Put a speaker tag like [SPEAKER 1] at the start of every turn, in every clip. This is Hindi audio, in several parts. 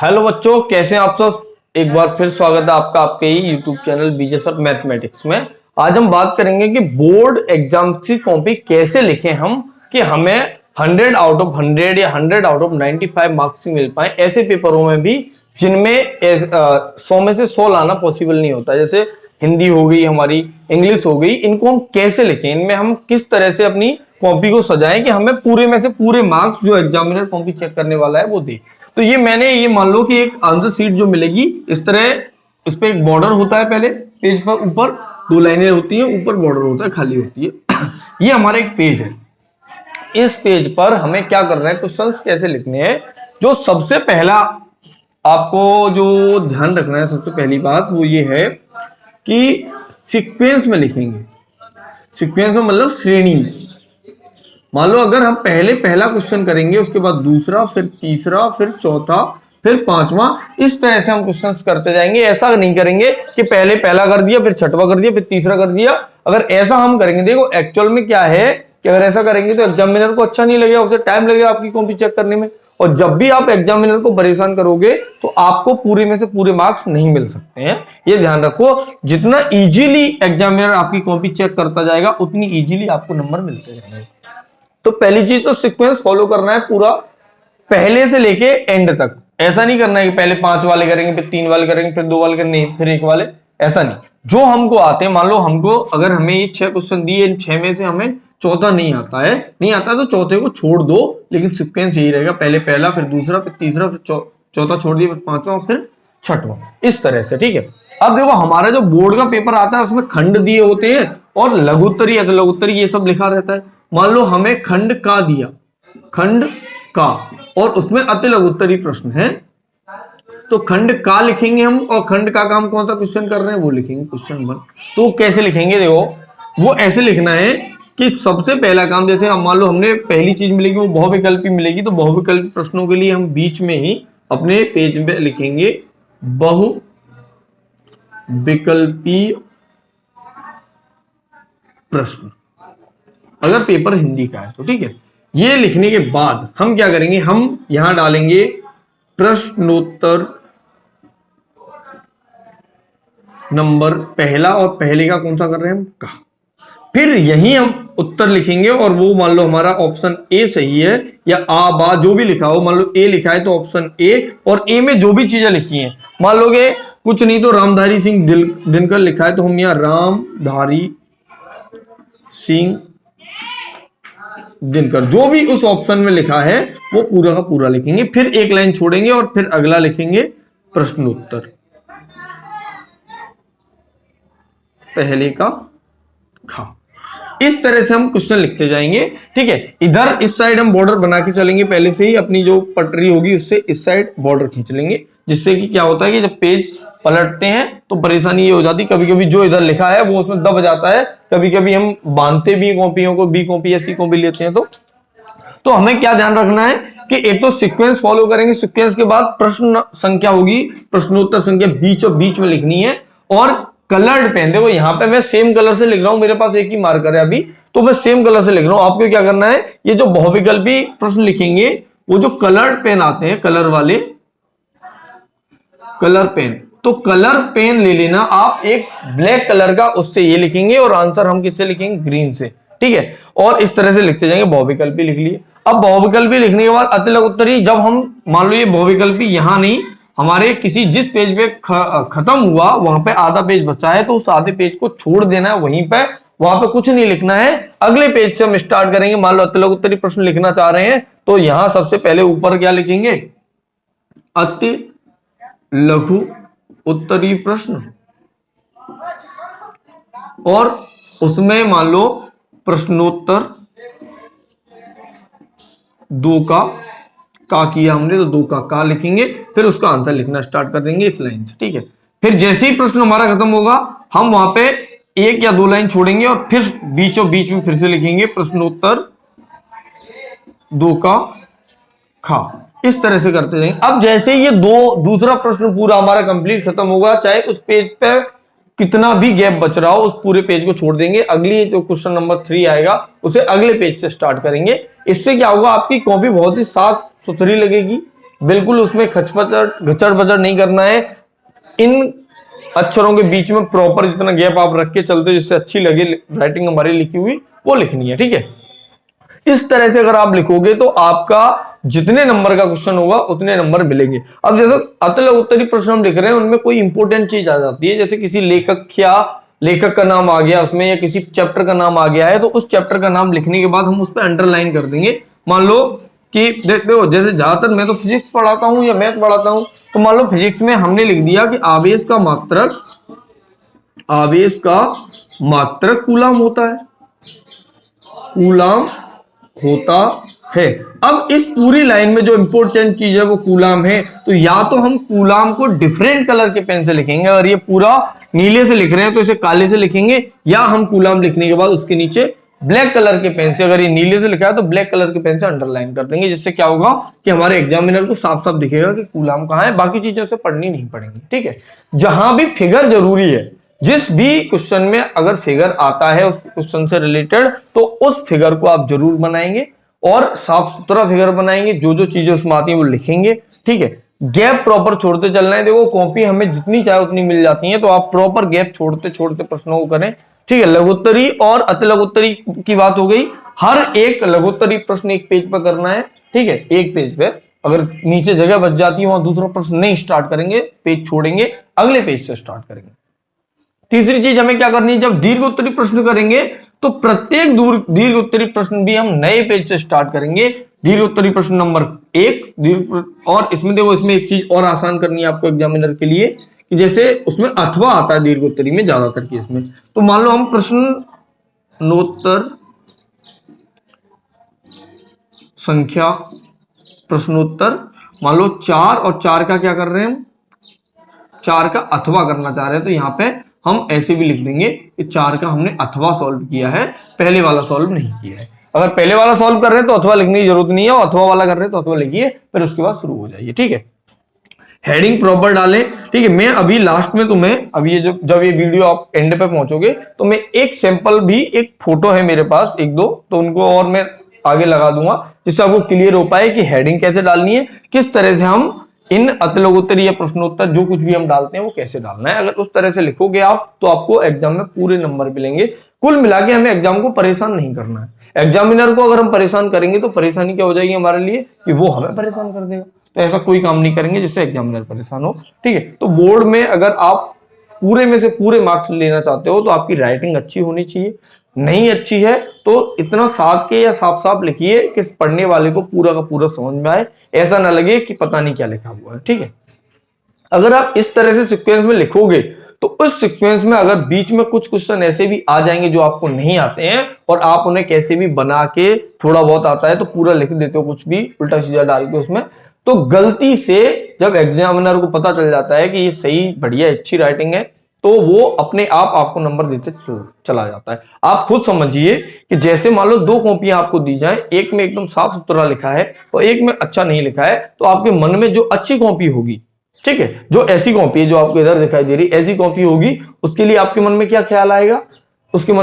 [SPEAKER 1] हेलो बच्चों, कैसे हैं आप सब। एक बार फिर स्वागत है आपका आपके ही यूट्यूब चैनल बीजे सर मैथमेटिक्स में। आज हम बात करेंगे कि बोर्ड एग्जाम की कॉपी कैसे लिखें हम कि हमें 100 आउट ऑफ 100 या 100 आउट ऑफ 95 मार्क्स मिल पाए ऐसे पेपरों में भी जिनमें 100 में से 100 लाना पॉसिबल नहीं होता। जैसे हिंदी हो गई, हमारी इंग्लिश हो गई, इनको हम कैसे लिखें, इनमें हम किस तरह से अपनी कॉपी को सजाएं कि हमें पूरे में से पूरे मार्क्स जो एग्जामिनर कॉपी चेक करने वाला है वो दे। तो ये मान लो कि एक आंसर शीट जो मिलेगी इस तरह, इस पे एक बॉर्डर होता है, पहले पेज पर ऊपर 2 लाइनें होती हैं, ऊपर बॉर्डर होता है, खाली होती है। ये हमारा एक पेज है। इस पेज पर हमें क्या करना है, क्वेश्चंस कैसे लिखने हैं। जो सबसे पहला आपको जो ध्यान रखना है, सबसे पहली बात वो ये है कि सीक्वेंस में लिखेंगे। सीक्वेंस में मतलब श्रेणी में। मान लो अगर हम पहले पहला क्वेश्चन करेंगे, उसके बाद दूसरा, फिर तीसरा, फिर चौथा, फिर पांचवा, इस तरह से हम क्वेश्चंस करते जाएंगे। ऐसा नहीं करेंगे कि पहले पहला कर दिया, फिर छठवा कर दिया, फिर तीसरा कर दिया। अगर ऐसा हम करेंगे, देखो एक्चुअल में क्या है कि अगर ऐसा करेंगे तो एग्जामिनर को अच्छा नहीं लगेगा, उसे टाइम लगेगा आपकी कॉपी चेक करने में। और जब भी आप एग्जामिनर को परेशान करोगे तो आपको पूरे में से पूरे मार्क्स नहीं मिल सकते हैं। ये ध्यान रखो, जितना इजीली एग्जामिनर आपकी कॉपी चेक करता जाएगा उतनी इजीली आपको नंबर मिलते जाएंगे। तो पहली चीज तो सीक्वेंस फॉलो करना है पूरा, पहले से लेके एंड तक। ऐसा नहीं करना है कि पहले 5 वाले करेंगे, फिर 3 वाले करेंगे, फिर 2 वाले करेंगे, फिर 1 वाले। ऐसा नहीं। जो हमको आते हैं, मान लो हमको अगर हमें ये 6 क्वेश्चन दिए, इन 6 में से हमें चौथा नहीं आता तो चौथे को छोड़ दो, लेकिन सीक्वेंस यही रहेगा, पहले पहला, फिर दूसरा, फिर तीसरा, फिर चौथा छोड़ दिया, फिर पांचवा, फिर छठवां, इस तरह से। ठीक है। अब देखो हमारा जो बोर्ड का पेपर आता है उसमें खंड दिए होते हैं और लघुत्तरी, लघुत्तरी ये सब लिखा रहता है। मान लो हमें खंड का दिया, खंड का, और उसमें अति लघुत्तरी प्रश्न है, तो खंड का लिखेंगे हम, और खंड का हम कौन सा क्वेश्चन कर रहे हैं वो लिखेंगे, क्वेश्चन 1। तो कैसे लिखेंगे, देखो वो ऐसे लिखना है कि सबसे पहला काम, जैसे हम मान लो हमने पहली चीज मिलेगी वो बहुविकल्पी मिलेगी, तो बहुविकल्पी प्रश्नों के लिए हम बीच में ही अपने पेज में लिखेंगे बहुविकल्पी प्रश्न, अगर पेपर हिंदी का है तो। ठीक है। ये लिखने के बाद हम क्या करेंगे, हम यहां डालेंगे प्रश्नोत्तर नंबर पहला, और पहले का कौन सा कर रहे हैं हम, का। फिर यही हम उत्तर लिखेंगे, और वो मान लो हमारा ऑप्शन ए सही है, या आ बा जो भी लिखा हो, मान लो ए लिखा है तो ऑप्शन ए, और ए में जो भी चीजें लिखी हैं, मान लो कि कुछ नहीं तो रामधारी सिंह दिनकर लिखा है तो हम यहां रामधारी सिंह दिनकर, जो भी उस ऑप्शन में लिखा है वो पूरा का पूरा लिखेंगे। फिर एक लाइन छोड़ेंगे और फिर अगला लिखेंगे प्रश्नोत्तर पहले का खा। इस तरह से हम क्वेश्चन लिखते जाएंगे। ठीक है। इधर इस साइड हम बॉर्डर बना के चलेंगे, पहले से ही अपनी जो पटरी होगी उससे इस साइड बॉर्डर खींच लेंगे, जिससे कि क्या होता है कि जब पेज पलटते हैं तो परेशानी ये हो जाती है, कभी कभी जो इधर लिखा है वो उसमें दब जाता है। कभी कभी हम बांधते भी कॉपियों को, बी कॉपी या सी कॉपी लेते हैं, तो हमें क्या ध्यान रखना है कि एक तो सीक्वेंस फॉलो करेंगे, सीक्वेंस के बाद प्रश्न संख्या होगी, प्रश्नोत्तर संख्या बीच में लिखनी है, और कलर्ड पेन। देखो यहाँ पे मैं सेम कलर से लिख रहा हूं, मेरे पास एक ही मार्कर है अभी, तो मैं सेम कलर से लिख रहा हूं। आपको क्या करना है, ये जो बहुविकल्पी प्रश्न लिखेंगे वो जो कलर्ड पेन आते हैं, कलर वाले, कलर पेन, तो कलर पेन ले लेना आप, एक ब्लैक कलर का, उससे ये लिखेंगे, और आंसर हम किससे लिखेंगे, ग्रीन से। ठीक है। और इस तरह से लिखते जाएंगे। बहुविकल्पी लिख लिए। अब बहुविकल्पी लिखने के बाद अति लघुत्तरी, जब हम मान लो ये बहुविकल्पी यहां नहीं, हमारे किसी जिस पेज पे खत्म हुआ वहां पे आधा पेज बचा है, तो उस आधे पेज को छोड़ देना है वहीं पे, वहां पे कुछ नहीं लिखना है। अगले पेज से हम स्टार्ट करेंगे। मान लो अति लघुत्तरी प्रश्न लिखना चाह रहे हैं तो यहां सबसे पहले ऊपर क्या लिखेंगे, अति लघु उत्तरी प्रश्न, और उसमें मान लो प्रश्नोत्तर 2 का किया हमने, तो 2 का लिखेंगे, फिर उसका आंसर लिखना स्टार्ट कर देंगे इस लाइन से। ठीक है। फिर जैसे ही प्रश्न हमारा खत्म होगा हम वहां पे 1 या 2 लाइन छोड़ेंगे, और फिर बीचों बीच में फिर से लिखेंगे प्रश्नोत्तर 2 का खा। इस तरह से करते जाएंगे। अब जैसे ये दूसरा प्रश्न पूरा हमारा कंप्लीट खत्म होगा, चाहे उस पेज पे कितना भी गैप बच रहा हो, उस पूरे पेज को छोड़ देंगे। अगली जो क्वेश्चन नंबर 3 आएगा उसे अगले पेज से स्टार्ट करेंगे। इससे क्या होगा, आपकी कॉपी बहुत ही साफ सुथरी लगेगी, बिल्कुल उसमें खचपचर घचड़ बचड़ नहीं करना है। इन अक्षरों के बीच में प्रॉपर जितना गैप आप रख के चलते हो जिससे अच्छी लगे राइटिंग हमारी लिखी हुई, वो लिखनी है। ठीक है, इस तरह से अगर आप लिखोगे तो आपका जितने नंबर का क्वेश्चन होगा उतने नंबर मिलेंगे। अब जैसे अतल उत्तरी प्रश्न हम लिख रहे हैं, उनमें कोई इंपॉर्टेंट चीज आ जाती है, जैसे किसी लेखक या लेखक का नाम आ गया उसमें, या किसी चैप्टर का नाम आ गया है, तो उस चैप्टर का नाम लिखने के बाद हम उस पर अंडरलाइन कर देंगे। मान लो कि देखो, जैसे ज्यादातर मैं तो फिजिक्स पढ़ाता हूं या मैथ पढ़ाता हूं, तो मान लो फिजिक्स में हमने लिख दिया कि आवेश का मात्रक कूलाम होता है, कूलाम होता है। अब इस पूरी लाइन में जो इंपॉर्टेंट चीज है वो कूलाम है, तो या तो हम कूलाम को डिफरेंट कलर के पेन से लिखेंगे, अगर ये पूरा नीले से लिख रहे हैं तो इसे काले से लिखेंगे, या हम कूलाम लिखने के बाद उसके नीचे ब्लैक कलर के पेन से, अगर ये नीले से लिखा है तो ब्लैक कलर के पेन से अंडरलाइन कर देंगे, जिससे क्या होगा कि हमारे एग्जामिनर को साफ साफ दिखेगा कि कूलाम कहां है, बाकी चीजें उसे पढ़नी नहीं पड़ेंगी। ठीक है, जहां भी फिगर जरूरी है, जिस भी क्वेश्चन में अगर फिगर आता है उस क्वेश्चन से रिलेटेड, तो उस फिगर को आप जरूर बनाएंगे और साफ सुथरा फिगर बनाएंगे, जो जो चीजें उसमें आती है वो लिखेंगे। ठीक है, गैप प्रॉपर छोड़ते चलना है। देखो कॉपी हमें जितनी चाहे उतनी मिल जाती है, तो आप प्रॉपर गैप छोड़ते छोड़ते प्रश्नों को करें। ठीक है, लघुत्तरी और अति लघुत्तरी की बात हो गई। हर एक लघुत्तरी प्रश्न एक पेज पर करना है। ठीक है, एक पेज पे, अगर नीचे जगह बच जाती है वहां दूसरा प्रश्न नहीं स्टार्ट करेंगे, पेज छोड़ेंगे, अगले पेज से स्टार्ट करेंगे। तीसरी चीज हमें क्या करनी है, जब दीर्घ उत्तरी प्रश्न करेंगे तो प्रत्येक दीर्घ उत्तरी प्रश्न भी हम नए पेज से स्टार्ट करेंगे। दीर्घ उत्तरी प्रश्न नंबर 1 और इसमें देखो, इसमें एक चीज और आसान करनी है आपको एग्जामिनर के लिए, कि जैसे उसमें अथवा आता है दीर्घ उत्तरी में ज्यादातर केस में, तो मान लो हम प्रश्नोत्तर संख्या प्रश्नोत्तर मान लो 4 और 4 का क्या कर रहे हैं, 4 का अथवा करना चाह रहे हैं, तो यहां पे हम ऐसे भी लिख देंगे कि 4 का हमने अथवा सॉल्व किया है, पहले वाला सॉल्व नहीं किया है। अगर पहले वाला सॉल्व कर रहे हैं तो अथवा लिखने की जरूरत नहीं है, और अथवा वाला कर रहे हैं तो अथवा लिखिए, फिर उसके बाद शुरू हो जाइए। ठीक है, हेडिंग प्रॉपर डालें। ठीक है, मैं अभी लास्ट में तुम्हें, अभी ये जब ये वीडियो आप एंड पे पहुंचोगे तो मैं एक सैंपल भी, एक फोटो है मेरे पास एक दो, तो उनको और मैं आगे लगा दूंगा, जिससे आपको क्लियर हो पाए कि हेडिंग कैसे डालनी है, किस तरह से हम इन अतिलघुत्तरी या प्रश्नोत्तर जो कुछ भी हम डालते हैं वो कैसे डालना है। अगर उस तरह से लिखोगे आप तो आपको एग्जाम में पूरे नंबर मिलेंगे। कुल मिला के हमें एग्जाम को परेशान नहीं करना है। एग्जामिनर को अगर हम परेशान करेंगे तो परेशानी क्या हो जाएगी हमारे लिए, कि वो हमें परेशान कर देगा। तो ऐसा कोई काम नहीं करेंगे जिससे एग्जामिनर परेशान हो। ठीक है, तो बोर्ड में अगर आप पूरे में से पूरे मार्क्स लेना चाहते हो तो आपकी राइटिंग अच्छी होनी चाहिए। नहीं अच्छी है तो इतना साथ के या साफ साफ लिखिए कि पढ़ने वाले को पूरा का पूरा समझ में आए, ऐसा ना लगे कि पता नहीं क्या लिखा हुआ है। ठीक है, अगर आप इस तरह से सीक्वेंस में लिखोगे तो उस सीक्वेंस में अगर बीच में कुछ क्वेश्चन ऐसे भी आ जाएंगे जो आपको नहीं आते हैं और आप उन्हें कैसे भी बना के, थोड़ा बहुत आता है तो पूरा लिख देते हो कुछ भी उल्टा सीधा डाल के उसमें, तो गलती से जब एग्जामिनर को पता चल जाता है कि ये सही बढ़िया अच्छी राइटिंग है, तो वो अपने आप आपको नंबर देते चला जाता है। आप खुद समझिए कि जैसे मान लो 2 कॉपियां आपको दी जाए, एक में एकदम साफ सुथरा लिखा है और एक में अच्छा नहीं लिखा है, तो आपके मन में जो अच्छी कॉपी होगी, ठीक है, जो ऐसी कॉपी है जो आपको इधर दिखाई दे रही ऐसी कॉपी होगी, उसके लिए आपके मन में क्या ख्याल आएगा, आपके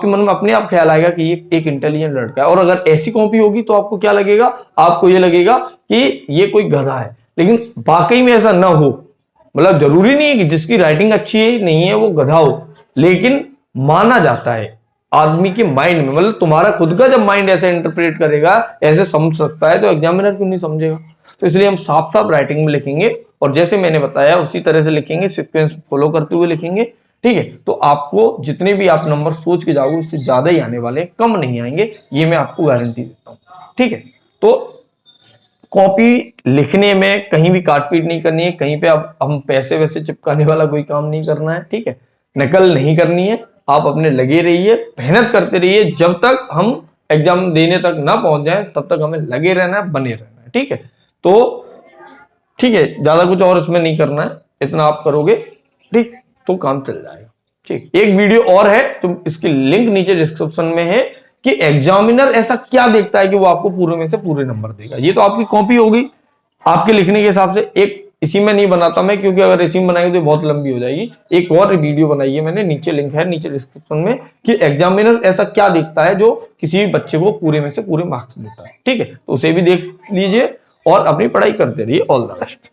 [SPEAKER 1] मन में अपने आप ख्याल आएगा कि ये एक इंटेलिजेंट लड़का है। और अगर ऐसी कॉपी होगी तो आपको क्या लगेगा, आपको ये लगेगा कि ये कोई गधा है। लेकिन वाकई में ऐसा ना हो, मतलब जरूरी नहीं है कि जिसकी राइटिंग अच्छी है नहीं है वो गधा हो, लेकिन माना जाता है आदमी के माइंड में, मतलब तुम्हारा खुद का जब माइंड ऐसे इंटरप्रेट करेगा, ऐसे समझ सकता है, तो एग्जामिनर क्यों नहीं समझेगा। तो इसलिए हम साफ साफ राइटिंग में लिखेंगे और जैसे मैंने बताया उसी तरह से लिखेंगे, सीक्वेंस फॉलो करते हुए लिखेंगे। ठीक है, तो आपको जितने भी आप नंबर सोच के जाओगे उससे ज्यादा ही आने वाले, कम नहीं आएंगे, ये मैं आपको गारंटी देता हूं। ठीक है, तो कॉपी लिखने में कहीं भी काटपीट नहीं करनी है, कहीं पे अब हम पैसे वैसे चिपकाने वाला कोई काम नहीं करना है। ठीक है, नकल नहीं करनी है, आप अपने लगे रहिए, मेहनत करते रहिए, जब तक हम एग्जाम देने तक ना पहुंच जाए तब तक हमें लगे रहना है, बने रहना है। ठीक है, तो ठीक है, ज्यादा कुछ और इसमें नहीं करना है, इतना आप करोगे ठीक तो काम चल जाएगा। ठीक, एक वीडियो और है, तो इसकी लिंक नीचे डिस्क्रिप्शन में है कि एग्जामिनर ऐसा क्या देखता है कि वो आपको पूरे में से पूरे नंबर देगा। ये तो आपकी कॉपी होगी आपके लिखने के हिसाब से, एक इसी में नहीं बनाता मैं, क्योंकि अगर इसी में बनाएंगे तो बहुत लंबी हो जाएगी। एक और वीडियो बनाई है मैंने, नीचे लिंक है नीचे डिस्क्रिप्शन में, कि एग्जामिनर ऐसा क्या देखता है जो किसी भी बच्चे को पूरे में से पूरे मार्क्स देता है। ठीक है, तो उसे भी देख लीजिए और अपनी पढ़ाई करते रहिए। All the best.